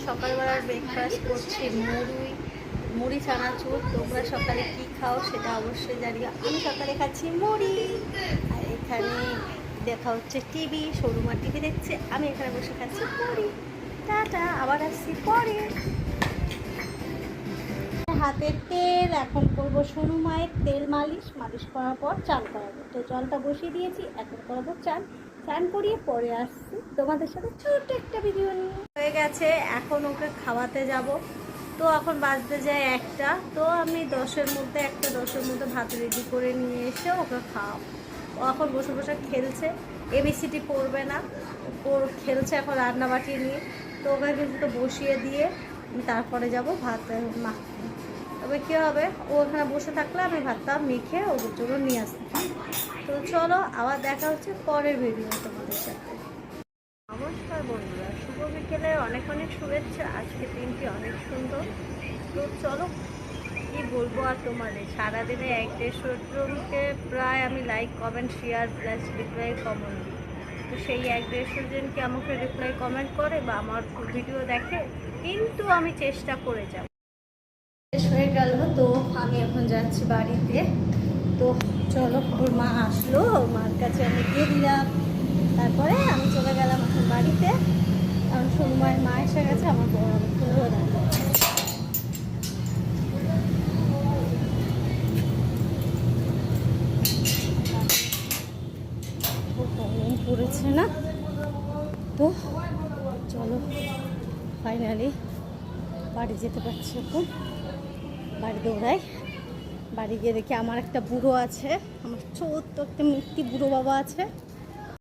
সকালবেলার ব্রেকফাস্ট করছি মুড়ি চানাচুর। তোমরা সকালে কি খাও সেটা অবশ্যই জানিও। আমি সকালে খাচ্ছি মুড়ি, আর এখানে দেখা হচ্ছে টিভি, সরুমা টিভি দেখছে, আমি এখানে বসে খাচ্ছি মুড়ি। টাটা, আবার আসছি পরে। হাতের তেল এখন করবো সরু মায়ের তেল মালিশ করার পর চান করাবো। তো জলটা বসিয়ে দিয়েছি, এখন করাবো চান করিয়ে পরে আসছি তোমাদের সাথে ছোট্ট একটা ভিডিও নিয়ে। হয়ে গেছে, এখন ওকে খাওয়াতে যাব। তো এখন বাজতে যায় 1টা। তো আমি 10-এর মধ্যে ভাত রেডি করে নিয়ে এসে ওকে খাওয়াবো। ও এখন বসে বসে খেলছে, এবিসিডি পড়বে না, খেলছে এখন রান্নাবাটি নিয়ে। তো ওকে কিন্তু বসিয়ে দিয়ে তারপরে যাব ভাত মাখতে। তবে কী হবে, ও ওখানে বসে থাকলে আমি ভাতটা মেখে ওদের জন্য নিয়ে আসতে। তো চলো, আবার দেখা হচ্ছে পরের ভিডিও তোমাদের সাথে। নমস্কার বন্ধুরা, শুভ বিকেলে অনেক শুভেচ্ছা। আজকে দিনটি অনেক সুন্দর। তো চলো, কি বলবো আর তোমাদের, সারাদিনে 1-1.5 জনকে প্রায় আমি like comment share plus reply comment দিই। তো সেই 1-1.5 জনকে আমাকে রিপ্লাই কমেন্ট করে বা আমার ভিডিও দেখে, কিন্তু আমি চেষ্টা করে যাব। শেষ হয়ে গেল, তো আমি এখন যাচ্ছি বাড়িতে। তো চলো, ওর মা আসলো, ওর মার কাছে আমি দিয়ে দিলাম, তারপরে আমি চলে গেলাম এখন বাড়িতে। কারণ সোমবার মা এসে গেছে, আমার বড় খুলে পড়েছে না। তো চলো, ফাইনালি বাড়ি যেতে পারছি। এখন বাড়ি দৌড়াই। বাড়ি গিয়ে দেখি আমার একটা বুড়ো আছে, আমার ছোট্ট একটা মিষ্টি বুড়ো বাবা আছে।